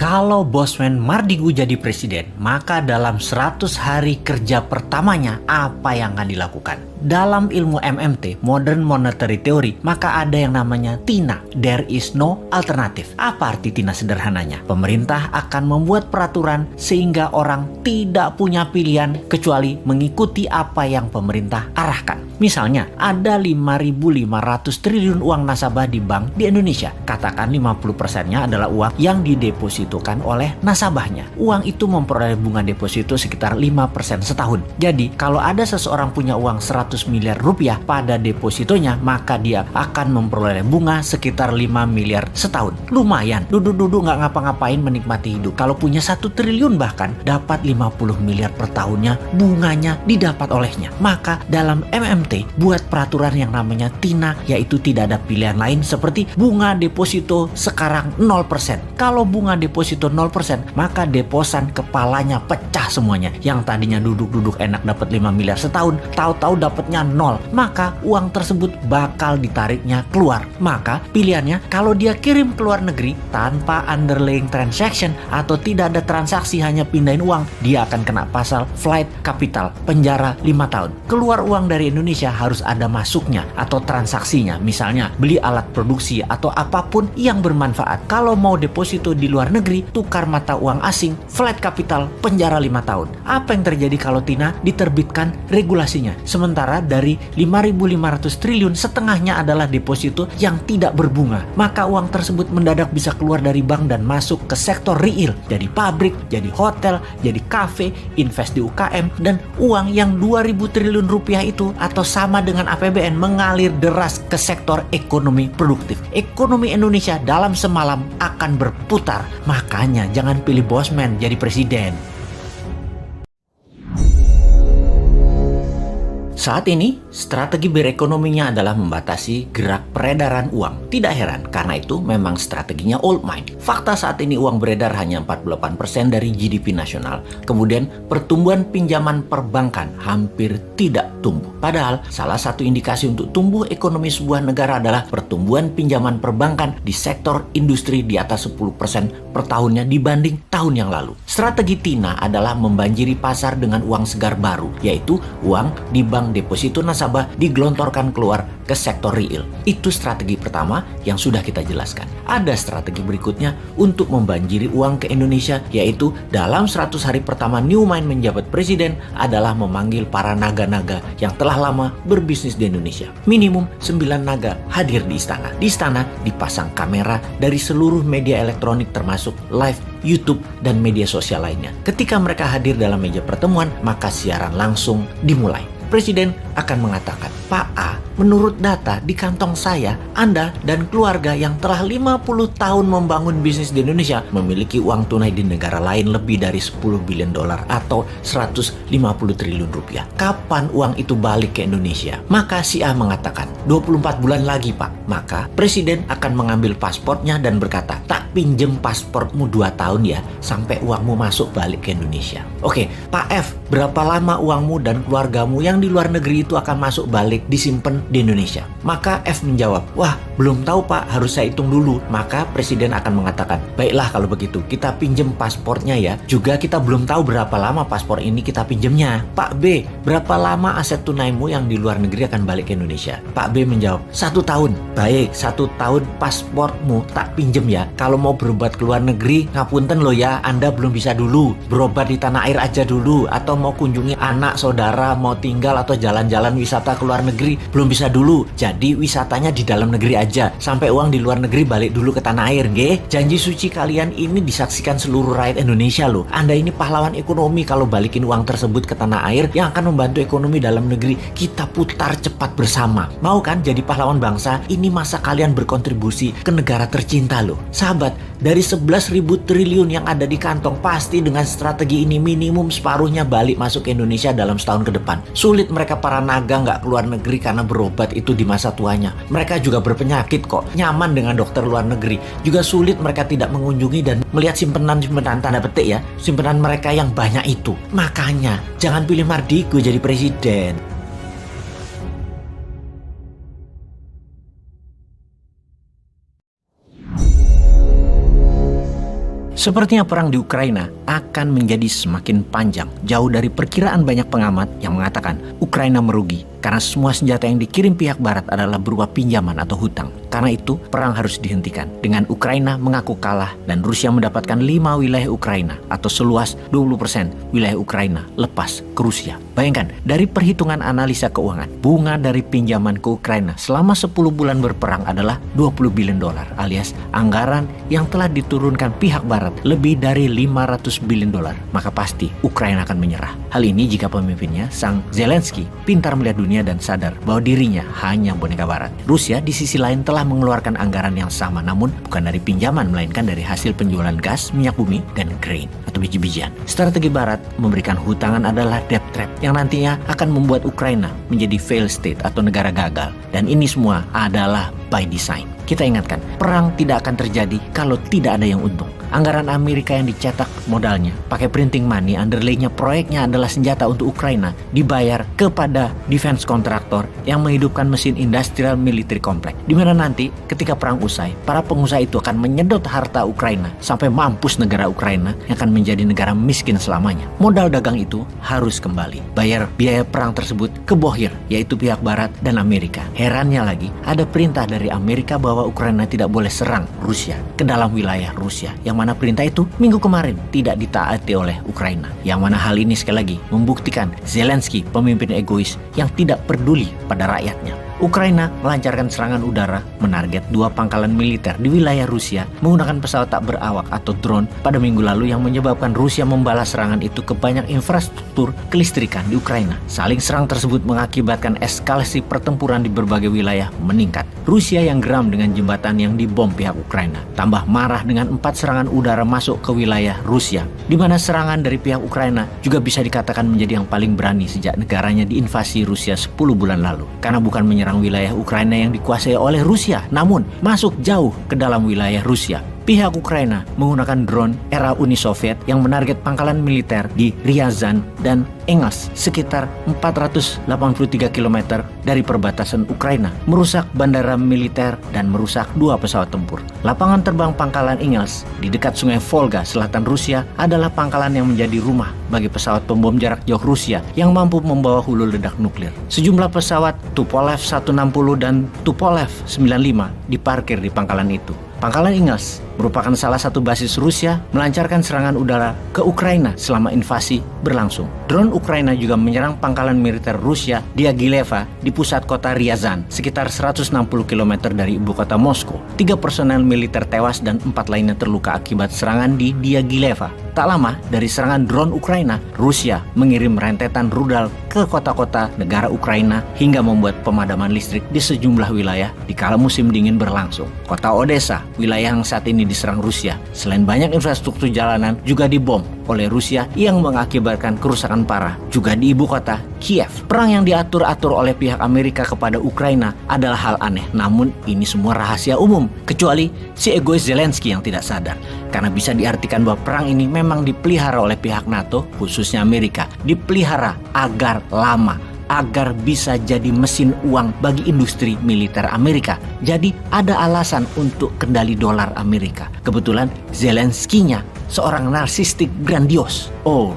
Kalau Bosman Mardigu jadi presiden, maka dalam 100 hari kerja pertamanya apa yang akan dilakukan? Dalam ilmu MMT, Modern Monetary Theory, maka ada yang namanya TINA, There is no alternative. Apa arti TINA sederhananya? Pemerintah akan membuat peraturan sehingga orang tidak punya pilihan kecuali mengikuti apa yang pemerintah arahkan. Misalnya, ada 5.500 triliun uang nasabah di bank di Indonesia. Katakan 50%-nya adalah uang yang didepositokan oleh nasabahnya. Uang itu memperoleh bunga deposito sekitar 5% setahun. Jadi, kalau ada seseorang punya uang 100 miliar rupiah pada depositonya, maka dia akan memperoleh bunga sekitar 5 miliar setahun. Lumayan, duduk-duduk nggak ngapa-ngapain menikmati hidup. Kalau punya 1 triliun bahkan, dapat 50 miliar per tahunnya, bunganya didapat olehnya. Maka dalam MMT, buat peraturan yang namanya TINA, yaitu tidak ada pilihan lain seperti bunga deposito sekarang 0%. Kalau bunga deposito 0%, maka deposan kepalanya pecah semuanya. Yang tadinya duduk-duduk enak dapat 5 miliar setahun, tahu-tahu dapatnya 0. Maka uang tersebut bakal ditariknya keluar. Maka pilihannya kalau dia kirim ke luar negeri tanpa underlying transaction atau tidak ada transaksi hanya pindahin uang, dia akan kena pasal flight capital, penjara 5 tahun. Keluar uang dari Indonesia harus ada masuknya atau transaksinya, misalnya beli alat produksi atau apapun yang bermanfaat. Kalau mau deposito di luar negeri, tukar mata uang asing, flight capital, penjara 5 tahun. Apa yang terjadi kalau TINA diterbitkan regulasinya? Sementara dari 5.500 triliun, setengahnya adalah deposito yang tidak berbunga. Maka uang tersebut mendadak bisa keluar dari bank dan masuk ke sektor real. Jadi pabrik, jadi hotel, jadi kafe, invest di UKM, dan uang yang 2.000 triliun rupiah itu atau sama dengan APBN mengalir deras ke sektor ekonomi produktif. Ekonomi Indonesia dalam semalam akan berputar. Makanya jangan pilih Bosman jadi presiden. Saat ini, strategi berekonominya adalah membatasi gerak peredaran uang. Tidak heran, karena itu memang strateginya old mind. Fakta saat ini uang beredar hanya 48% dari GDP nasional. Kemudian, pertumbuhan pinjaman perbankan hampir tidak tumbuh. Padahal, salah satu indikasi untuk tumbuh ekonomi sebuah negara adalah pertumbuhan pinjaman perbankan di sektor industri di atas 10% per tahunnya dibanding tahun yang lalu. Strategi TINA adalah membanjiri pasar dengan uang segar baru, yaitu uang di bank deposito nasabah digelontorkan keluar ke sektor real. Itu strategi pertama yang sudah kita jelaskan. Ada strategi berikutnya untuk membanjiri uang ke Indonesia, yaitu dalam 100 hari pertama Newman menjabat presiden adalah memanggil para naga-naga yang telah lama berbisnis di Indonesia. Minimum 9 naga hadir di istana. Di istana dipasang kamera dari seluruh media elektronik termasuk live YouTube dan media sosial lainnya. Ketika mereka hadir dalam meja pertemuan, maka siaran langsung dimulai. Presiden akan mengatakan, Pak A, menurut data di kantong saya, Anda dan keluarga yang telah 50 tahun membangun bisnis di Indonesia memiliki uang tunai di negara lain lebih dari 10 billion dolar atau 150 triliun rupiah. Kapan uang itu balik ke Indonesia? Maka si A mengatakan, 24 bulan lagi Pak. Maka Presiden akan mengambil pasportnya dan berkata, tak pinjem pasportmu 2 tahun ya, sampai uangmu masuk balik ke Indonesia. Oke, Pak F, berapa lama uangmu dan keluargamu yang di luar negeri itu akan masuk balik disimpan di Indonesia? Maka F menjawab, wah belum tahu Pak, harus saya hitung dulu. Maka Presiden akan mengatakan, baiklah kalau begitu kita pinjem pasportnya ya. Juga kita belum tahu berapa lama paspor ini kita pinjemnya. Pak B, berapa lama aset tunaimu yang di luar negeri akan balik ke Indonesia? Pak B menjawab, 1 tahun. Baik, 1 tahun pasportmu tak pinjem ya. Kalau mau berobat ke luar negeri, ngapunten loh ya, Anda belum bisa dulu. Berobat di tanah air aja dulu. Atau mau kunjungi anak, saudara, mau tinggal atau jalan-jalan wisata ke luar negeri, belum bisa dulu. Jadi wisatanya di dalam negeri aja, sampai uang di luar negeri balik dulu ke tanah air, nggih. Janji suci kalian ini disaksikan seluruh rakyat Indonesia loh. Anda ini pahlawan ekonomi kalau balikin uang tersebut ke tanah air yang akan membantu ekonomi dalam negeri. Kita putar cepat bersama. Mau kan jadi pahlawan bangsa? Ini masa kalian berkontribusi ke negara tercinta loh. Sahabat, dari 11.000 triliun yang ada di kantong, pasti dengan strategi ini minimum separuhnya balik masuk ke Indonesia dalam setahun ke depan. Sulit mereka para naga nggak keluar negeri karena berobat itu di masa tuanya. Mereka juga berpenyakit kok, nyaman dengan dokter luar negeri. Juga sulit mereka tidak mengunjungi dan melihat simpenan-simpenan tanda petik ya, simpenan mereka yang banyak itu. Makanya jangan pilih Mardigu jadi presiden. Sepertinya perang di Ukraina akan menjadi semakin panjang, jauh dari perkiraan banyak pengamat yang mengatakan Ukraina merugi karena semua senjata yang dikirim pihak barat adalah berupa pinjaman atau hutang. Karena itu, perang harus dihentikan dengan Ukraina mengaku kalah dan Rusia mendapatkan 5 wilayah Ukraina atau seluas 20% wilayah Ukraina lepas ke Rusia. Bayangkan, dari perhitungan analisa keuangan, bunga dari pinjaman ke Ukraina selama 10 bulan berperang adalah 20 billion dolar alias anggaran yang telah diturunkan pihak barat lebih dari 500 billion dolar. Maka pasti Ukraina akan menyerah. Hal ini jika pemimpinnya, Sang Zelensky, pintar melihat dunia dan sadar bahwa dirinya hanya boneka barat. Rusia di sisi lain telah mengeluarkan anggaran yang sama, namun bukan dari pinjaman melainkan dari hasil penjualan gas, minyak bumi, dan grain atau biji-bijian. Strategi barat memberikan hutangan adalah debt trap yang nantinya akan membuat Ukraina menjadi failed state atau negara gagal. Dan ini semua adalah by design. Kita ingatkan, perang tidak akan terjadi kalau tidak ada yang untung. Anggaran Amerika yang dicetak modalnya pakai printing money, underlay-nya proyeknya adalah senjata untuk Ukraina, dibayar kepada defense kontraktor yang menghidupkan mesin industrial military complex, di mana nanti ketika perang usai, para pengusaha itu akan menyedot harta Ukraina sampai mampus negara Ukraina yang akan menjadi negara miskin selamanya. Modal dagang itu harus kembali bayar biaya perang tersebut ke bohir, yaitu pihak barat dan Amerika. Herannya lagi, ada perintah dari Amerika bahwa Ukraina tidak boleh serang Rusia ke dalam wilayah Rusia, yang mana perintah itu minggu kemarin tidak ditaati oleh Ukraina. Yang mana hal ini sekali lagi membuktikan Zelensky pemimpin egois yang tidak peduli pada rakyatnya. Ukraina melancarkan serangan udara menarget 2 pangkalan militer di wilayah Rusia menggunakan pesawat tak berawak atau drone pada minggu lalu yang menyebabkan Rusia membalas serangan itu ke banyak infrastruktur kelistrikan di Ukraina. Saling serang tersebut mengakibatkan eskalasi pertempuran di berbagai wilayah meningkat. Rusia yang geram dengan jembatan yang dibom pihak Ukraina tambah marah dengan 4 serangan udara masuk ke wilayah Rusia, di mana serangan dari pihak Ukraina juga bisa dikatakan menjadi yang paling berani sejak negaranya diinvasi Rusia 10 bulan lalu, karena bukan menyerang wilayah Ukraina yang dikuasai oleh Rusia, namun masuk jauh ke dalam wilayah Rusia. Pihak Ukraina menggunakan drone era Uni Soviet yang menarget pangkalan militer di Ryazan dan Engels sekitar 483 km dari perbatasan Ukraina, merusak bandara militer dan merusak 2 pesawat tempur. Lapangan terbang pangkalan Engels di dekat sungai Volga selatan Rusia adalah pangkalan yang menjadi rumah bagi pesawat pembom jarak jauh Rusia yang mampu membawa hulu ledak nuklir. Sejumlah pesawat Tupolev 160 dan Tupolev 95 diparkir di pangkalan itu. Pangkalan Engels merupakan salah satu basis Rusia melancarkan serangan udara ke Ukraina selama invasi berlangsung. Drone Ukraina juga menyerang pangkalan militer Rusia di Diagileva di pusat kota Ryazan, sekitar 160 km dari ibu kota Moskow. 3 personel militer tewas dan 4 lainnya terluka akibat serangan di Diagileva. Tak lama dari serangan drone Ukraina, Rusia mengirim rentetan rudal ke kota-kota negara Ukraina hingga membuat pemadaman listrik di sejumlah wilayah di kala musim dingin berlangsung. Kota Odessa, wilayah yang saat ini diserang Rusia, selain banyak infrastruktur jalanan juga dibom oleh Rusia yang mengakibatkan kerusakan parah juga di ibu kota Kiev. Perang yang diatur-atur oleh pihak Amerika kepada Ukraina adalah hal aneh, namun ini semua rahasia umum kecuali si egois Zelensky yang tidak sadar, karena bisa diartikan bahwa perang ini memang dipelihara oleh pihak NATO, khususnya Amerika, dipelihara agar lama, agar bisa jadi mesin uang bagi industri militer Amerika. Jadi ada alasan untuk kendali dolar Amerika. Kebetulan Zelensky-nya seorang narsistik grandios. Oh,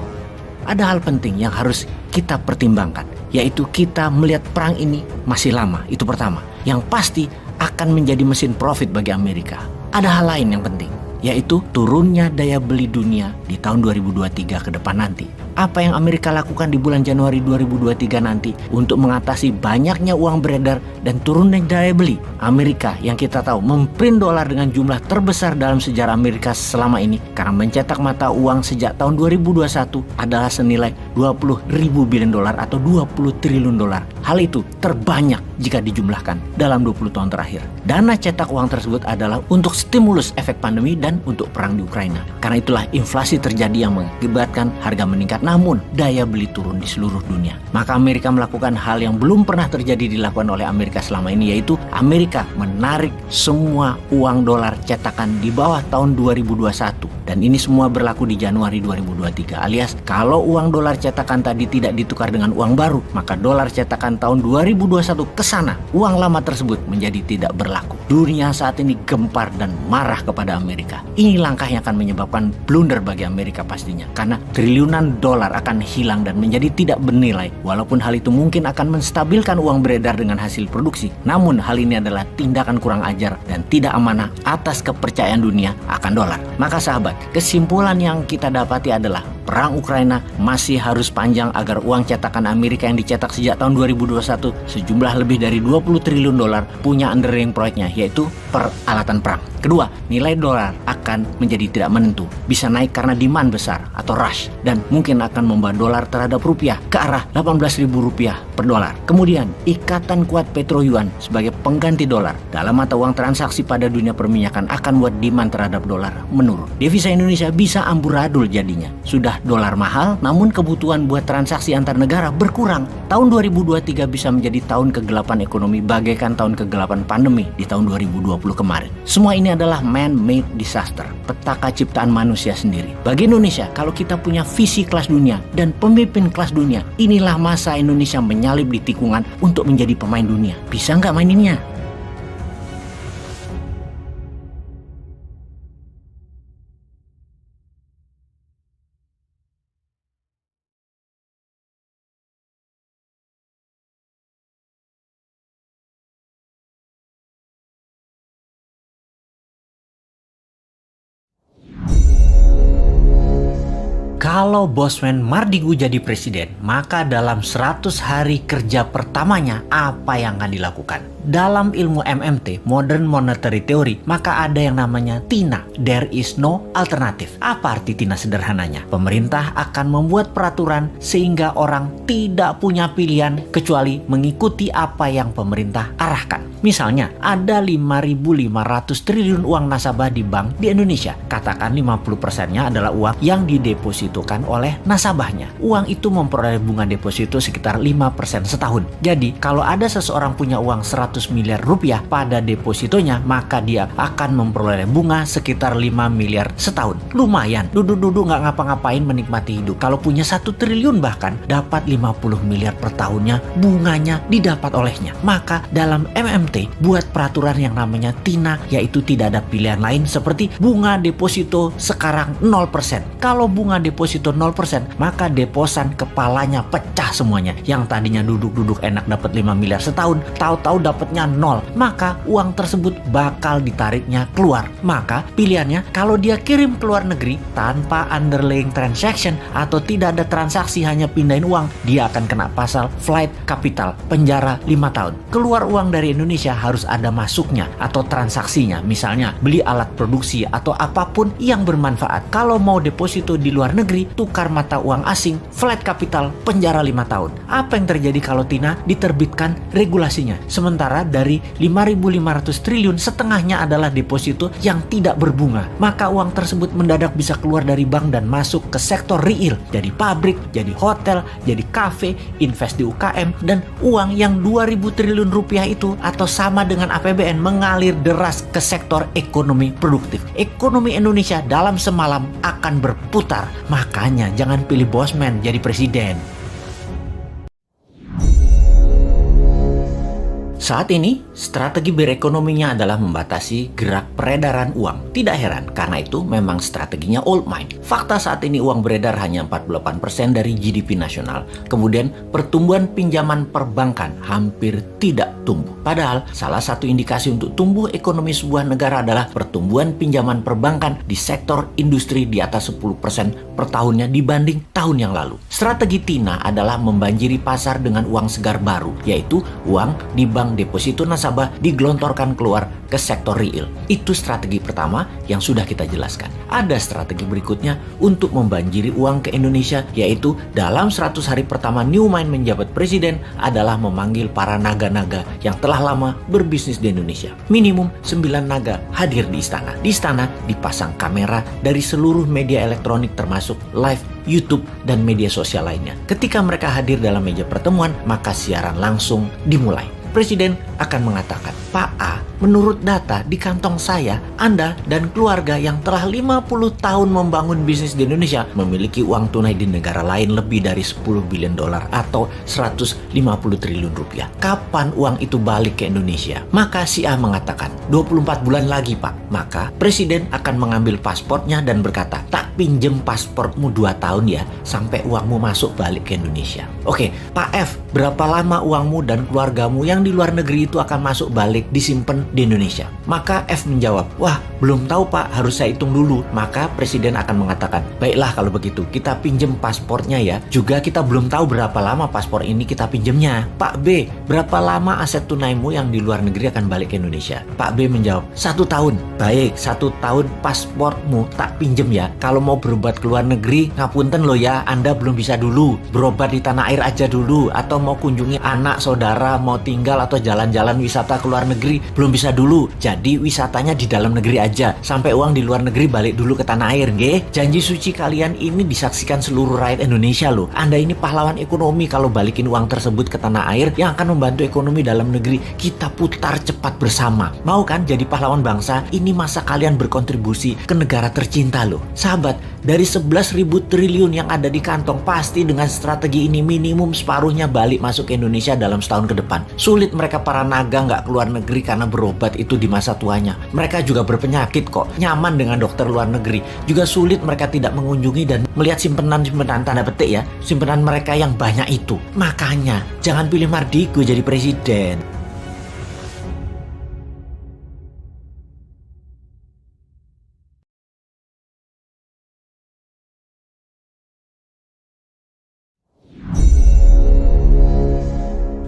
ada hal penting yang harus kita pertimbangkan, yaitu kita melihat perang ini masih lama, itu pertama. Yang pasti akan menjadi mesin profit bagi Amerika. Ada hal lain yang penting, yaitu turunnya daya beli dunia di tahun 2023 ke depan nanti. Apa yang Amerika lakukan di bulan Januari 2023 nanti untuk mengatasi banyaknya uang beredar dan turunnya daya beli. Amerika yang kita tahu memprint dolar dengan jumlah terbesar dalam sejarah Amerika selama ini karena mencetak mata uang sejak tahun 2021 adalah senilai 20.000 billion dolar atau 20 triliun dolar. Hal itu terbanyak jika dijumlahkan dalam 20 tahun terakhir. Dana cetak uang tersebut adalah untuk stimulus efek pandemi dan untuk perang di Ukraina. Karena itulah inflasi terjadi yang mengakibatkan harga meningkat namun daya beli turun di seluruh dunia. Maka Amerika melakukan hal yang belum pernah terjadi dilakukan oleh Amerika selama ini, yaitu Amerika menarik semua uang dolar cetakan di bawah tahun 2021. Dan ini semua berlaku di Januari 2023, alias kalau uang dolar cetakan tadi tidak ditukar dengan uang baru, maka dolar cetakan tahun 2021 ke sana, uang lama tersebut menjadi tidak berlaku. Dunia saat ini gempar dan marah kepada Amerika. Ini langkah yang akan menyebabkan blunder bagi Amerika pastinya, karena triliunan dolar akan hilang dan menjadi tidak bernilai. Walaupun hal itu mungkin akan menstabilkan uang beredar dengan hasil produksi, namun hal ini adalah tindakan kurang ajar dan tidak amanah atas kepercayaan dunia akan dolar. Maka sahabat, kesimpulan yang kita dapati adalah perang Ukraina masih harus panjang agar uang cetakan Amerika yang dicetak sejak tahun 2021 sejumlah lebih dari 20 triliun dolar punya underlying proyeknya, yaitu peralatan perang. Kedua, nilai dolar akan menjadi tidak menentu, bisa naik karena demand besar atau rush, dan mungkin akan membawa dolar terhadap rupiah ke arah 18.000 rupiah per dolar. Kemudian, ikatan kuat petro yuan sebagai pengganti dolar dalam mata uang transaksi pada dunia perminyakan akan buat demand terhadap dolar menurun. Devisa Indonesia bisa amburadul jadinya. Sudah dolar mahal, namun kebutuhan buat transaksi antar negara berkurang. Tahun 2023 bisa menjadi tahun kegelapan ekonomi bagaikan tahun kegelapan pandemi di tahun 2020 kemarin. Semua ini adalah man-made disaster, petaka ciptaan manusia sendiri. Bagi Indonesia, kalau kita punya visi kelas dunia dan pemimpin kelas dunia, inilah masa Indonesia menyalip di tikungan untuk menjadi pemain dunia. Bisa nggak maininnya? Kalau Bosman Mardigu jadi presiden, maka dalam 100 hari kerja pertamanya apa yang akan dilakukan? Dalam ilmu MMT, Modern Monetary Theory, maka ada yang namanya TINA, There is no alternative. Apa arti TINA sederhananya? Pemerintah akan membuat peraturan sehingga orang tidak punya pilihan kecuali mengikuti apa yang pemerintah arahkan. Misalnya, ada 5.500 triliun uang nasabah di bank di Indonesia. Katakan 50%-nya adalah uang yang didepositokan oleh nasabahnya. Uang itu memperoleh bunga deposito sekitar 5% setahun. Jadi, kalau ada seseorang punya uang 100 miliar rupiah pada depositonya, maka dia akan memperoleh bunga sekitar 5 miliar setahun. Lumayan, duduk-duduk nggak ngapa-ngapain menikmati hidup. Kalau punya 1 triliun bahkan dapat 50 miliar per tahunnya, bunganya didapat olehnya. Maka dalam MMT buat peraturan yang namanya TINA, yaitu tidak ada pilihan lain seperti bunga deposito sekarang 0%. Kalau bunga deposito 0%, maka deposan kepalanya pecah semuanya. Yang tadinya duduk-duduk enak dapat 5 miliar setahun, tahu-tahu dapatnya 0, maka uang tersebut bakal ditariknya keluar. Maka pilihannya, kalau dia kirim ke luar negeri tanpa underlying transaction atau tidak ada transaksi hanya pindahin uang, dia akan kena pasal flight capital, penjara 5 tahun. Keluar uang dari Indonesia harus ada masuknya atau transaksinya, misalnya beli alat produksi atau apapun yang bermanfaat. Kalau mau deposito di luar negeri, tukar mata uang asing, flight capital, penjara 5 tahun. Apa yang terjadi kalau TINA diterbitkan regulasinya? Sementara dari 5.500 triliun, setengahnya adalah deposito yang tidak berbunga. Maka uang tersebut mendadak bisa keluar dari bank dan masuk ke sektor real. Jadi pabrik, jadi hotel, jadi kafe, invest di UKM, dan uang yang 2.000 triliun rupiah itu atau sama dengan APBN mengalir deras ke sektor ekonomi produktif. Ekonomi Indonesia dalam semalam akan berputar. Makanya jangan pilih Bosman jadi presiden. Saat ini, strategi berekonominya adalah membatasi gerak peredaran uang. Tidak heran, karena itu memang strateginya old mind. Fakta saat ini uang beredar hanya 48% dari GDP nasional. Kemudian, pertumbuhan pinjaman perbankan hampir tidak tumbuh. Padahal, salah satu indikasi untuk tumbuh ekonomi sebuah negara adalah pertumbuhan pinjaman perbankan di sektor industri di atas 10% per tahunnya dibanding tahun yang lalu. Strategi TINA adalah membanjiri pasar dengan uang segar baru, yaitu uang di bank deposito nasabah digelontorkan keluar ke sektor real. Itu strategi pertama yang sudah kita jelaskan. Ada strategi berikutnya untuk membanjiri uang ke Indonesia, yaitu dalam 100 hari pertama Newman menjabat presiden adalah memanggil para naga-naga yang telah lama berbisnis di Indonesia. Minimum 9 naga hadir di istana. Di istana dipasang kamera dari seluruh media elektronik termasuk live YouTube, dan media sosial lainnya. Ketika mereka hadir dalam meja pertemuan, maka siaran langsung dimulai. Presiden akan mengatakan, "Pak A, menurut data di kantong saya, Anda dan keluarga yang telah 50 tahun membangun bisnis di Indonesia memiliki uang tunai di negara lain lebih dari 10 billion dolar atau 150 triliun rupiah. Kapan uang itu balik ke Indonesia?" Maka si A mengatakan, 24 bulan lagi, Pak. Maka Presiden akan mengambil pasportnya dan berkata, "Tak pinjem pasportmu 2 tahun ya, sampai uangmu masuk balik ke Indonesia." Oke, Pak F, berapa lama uangmu dan keluargamu yang di luar negeri itu akan masuk balik disimpan di Indonesia? Maka F menjawab, "Wah, belum tahu Pak, harus saya hitung dulu." Maka Presiden akan mengatakan, "Baiklah kalau begitu, kita pinjem pasportnya ya. Juga kita belum tahu berapa lama paspor ini kita pinjemnya." "Pak B, berapa lama aset tunaimu yang di luar negeri akan balik ke Indonesia?" Pak B menjawab, 1 tahun. "Baik, 1 tahun pasportmu tak pinjem ya. Kalau mau berobat ke luar negeri, ngapunten loh ya, Anda belum bisa dulu. Berobat di tanah air aja dulu. Atau mau kunjungi anak, saudara, mau tinggal atau jalan-jalan wisata ke luar negeri, belum bisa dulu. Jadi wisatanya di dalam negeri aja. Sampai uang di luar negeri balik dulu ke tanah air, nggih. Janji suci kalian ini disaksikan seluruh rakyat Indonesia loh. Anda ini pahlawan ekonomi kalau balikin uang tersebut ke tanah air yang akan membantu ekonomi dalam negeri. Kita putar cepat bersama. Mau kan jadi pahlawan bangsa? Ini masa kalian berkontribusi ke negara tercinta loh." Sahabat, dari 11.000 triliun yang ada di kantong, pasti dengan strategi ini minimum separuhnya balik masuk ke Indonesia dalam setahun ke depan. Sulit mereka para naga nggak keluar negeri karena berobat itu di masa tuanya. Mereka juga berpenyakit kok, nyaman dengan dokter luar negeri. Juga sulit mereka tidak mengunjungi dan melihat simpenan-simpenan tanda petik ya, simpenan mereka yang banyak itu. Makanya jangan pilih Mardigu jadi presiden.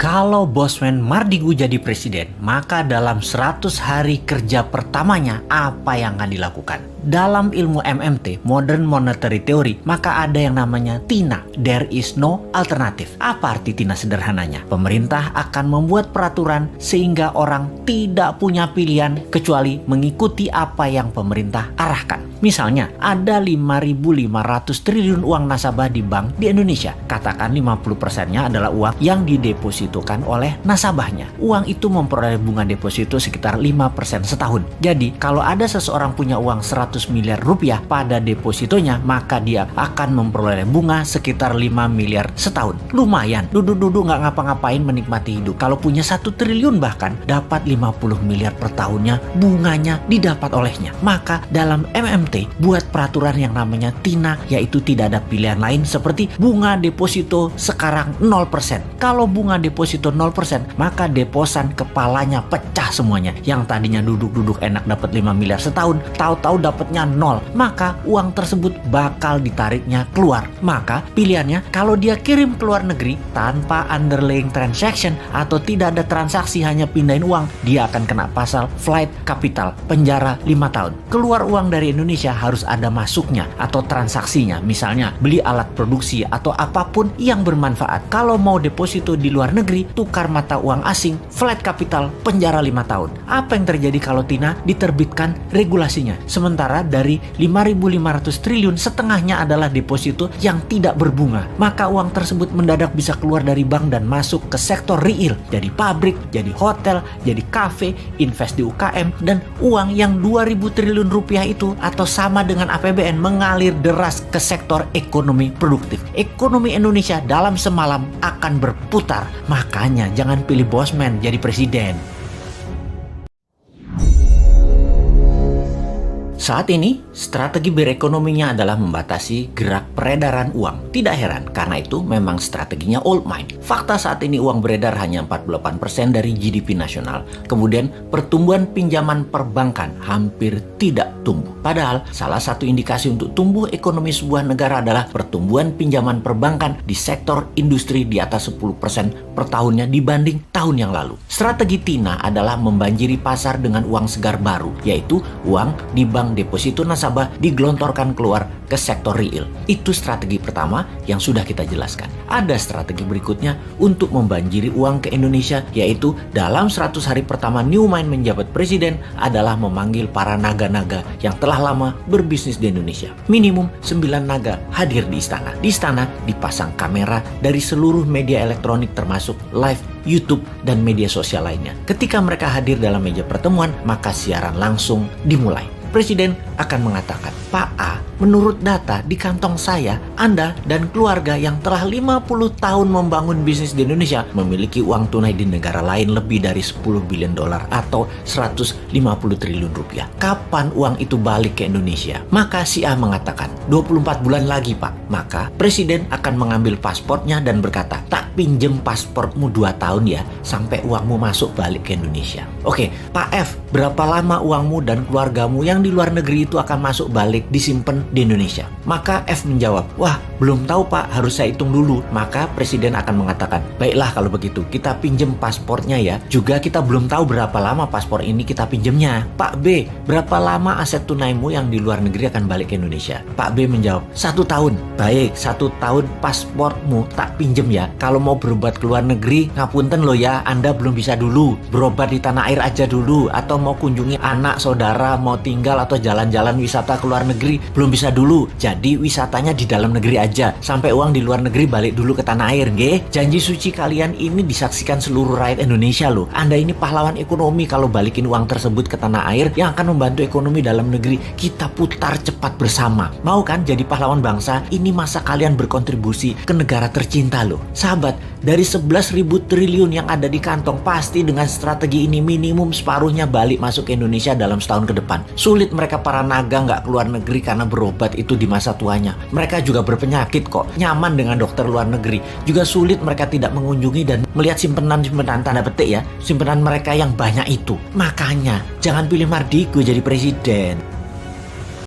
Kalau Bosman Mardigu jadi presiden, maka dalam 100 hari kerja pertamanya apa yang akan dilakukan? Dalam ilmu MMT, Modern Monetary Theory, maka ada yang namanya TINA, There is no alternative. Apa arti TINA sederhananya? Pemerintah akan membuat peraturan sehingga orang tidak punya pilihan kecuali mengikuti apa yang pemerintah arahkan. Misalnya, ada 5.500 triliun uang nasabah di bank di Indonesia. Katakan 50%-nya adalah uang yang didepositokan oleh nasabahnya. Uang itu memperoleh bunga deposito sekitar 5% setahun. Jadi, kalau ada seseorang punya uang 100 miliar rupiah pada depositonya, maka dia akan memperoleh bunga sekitar 5 miliar setahun. Lumayan, duduk-duduk nggak ngapa-ngapain menikmati hidup. Kalau punya 1 triliun bahkan, dapat 50 miliar per tahunnya, bunganya didapat olehnya. Maka dalam MMT, buat peraturan yang namanya TINA, yaitu tidak ada pilihan lain seperti bunga deposito sekarang 0%. Kalau bunga deposito 0%, maka deposan kepalanya pecah semuanya. Yang tadinya duduk-duduk enak dapat 5 miliar setahun, tahu-tahu dapatnya 0. Maka uang tersebut bakal ditariknya keluar. Maka pilihannya, kalau dia kirim ke luar negeri tanpa underlying transaction atau tidak ada transaksi, hanya pindahin uang, dia akan kena pasal flight capital, penjara 5 tahun. Keluar uang dari Indonesia harus ada masuknya atau transaksinya, misalnya beli alat produksi atau apapun yang bermanfaat. Kalau mau deposito di luar negeri, tukar mata uang asing, flight capital, penjara 5 tahun. Apa yang terjadi kalau TINA diterbitkan regulasinya? Sementara dari 5.500 triliun, setengahnya adalah deposito yang tidak berbunga. Maka uang tersebut mendadak bisa keluar dari bank dan masuk ke sektor real. Jadi pabrik, jadi hotel, jadi kafe, invest di UKM, dan uang yang 2.000 triliun rupiah itu atau sama dengan APBN mengalir deras ke sektor ekonomi produktif. Ekonomi Indonesia dalam semalam akan berputar. Makanya jangan pilih Bosman jadi presiden. Saat ini, strategi berekonominya adalah membatasi gerak peredaran uang. Tidak heran, karena itu memang strateginya old mind. Fakta saat ini uang beredar hanya 48% dari GDP nasional. Kemudian, pertumbuhan pinjaman perbankan hampir tidak tumbuh. Padahal, salah satu indikasi untuk tumbuh ekonomi sebuah negara adalah pertumbuhan pinjaman perbankan di sektor industri di atas 10% per tahunnya dibanding tahun yang lalu. Strategi TINA adalah membanjiri pasar dengan uang segar baru, yaitu uang di bank uang deposito nasabah digelontorkan keluar ke sektor real. Itu strategi pertama yang sudah kita jelaskan. Ada strategi berikutnya untuk membanjiri uang ke Indonesia, yaitu dalam 100 hari pertama Newmind menjabat presiden adalah memanggil para naga-naga yang telah lama berbisnis di Indonesia. Minimum 9 naga hadir di istana. Di istana dipasang kamera dari seluruh media elektronik termasuk live, YouTube, dan media sosial lainnya. Ketika mereka hadir dalam meja pertemuan, maka siaran langsung dimulai. Presiden akan mengatakan, "Pak A, menurut data di kantong saya, Anda dan keluarga yang telah 50 tahun membangun bisnis di Indonesia memiliki uang tunai di negara lain lebih dari 10 billion dolar atau 150 triliun rupiah. Kapan uang itu balik ke Indonesia?" Maka si A mengatakan, 24 bulan lagi, Pak. Maka Presiden akan mengambil pasportnya dan berkata, "Tak pinjem pasportmu 2 tahun ya, sampai uangmu masuk balik ke Indonesia." Oke, Pak F, berapa lama uangmu dan keluargamu yang di luar negeri itu akan masuk balik disimpan di Indonesia? Maka F menjawab, "Wah, belum tahu Pak, harus saya hitung dulu." Maka Presiden akan mengatakan, "Baiklah kalau begitu, kita pinjem pasportnya ya. Juga kita belum tahu berapa lama paspor ini kita pinjemnya." "Pak B, berapa lama aset tunaimu yang di luar negeri akan balik ke Indonesia?" Pak B menjawab, 1 tahun. "Baik, 1 tahun pasportmu tak pinjem ya. Kalau mau berobat ke luar negeri, ngapunten loh ya, Anda belum bisa dulu. Berobat di tanah air aja dulu. Atau mau kunjungi anak, saudara, mau tinggal atau jalan-jalan wisata ke luar negeri, belum bisa dulu. Jadi wisatanya di dalam negeri aja. Sampai uang di luar negeri balik dulu ke tanah air, nggih. Janji suci kalian ini disaksikan seluruh rakyat Indonesia loh. Anda ini pahlawan ekonomi kalau balikin uang tersebut ke tanah air yang akan membantu ekonomi dalam negeri. Kita putar cepat bersama. Mau kan jadi pahlawan bangsa? Ini masa kalian berkontribusi ke negara tercinta loh." Sahabat, dari 11.000 triliun yang ada di kantong, pasti dengan strategi ini minimum separuhnya balik masuk ke Indonesia dalam setahun ke depan. Sulit mereka para naga nggak keluar negeri karena berobat itu di masa tuanya. Mereka juga berpenyakit kok, nyaman dengan dokter luar negeri. Juga sulit mereka tidak mengunjungi dan melihat simpenan-simpenan tanda petik ya, simpenan mereka yang banyak itu. Makanya jangan pilih Mardiko jadi presiden.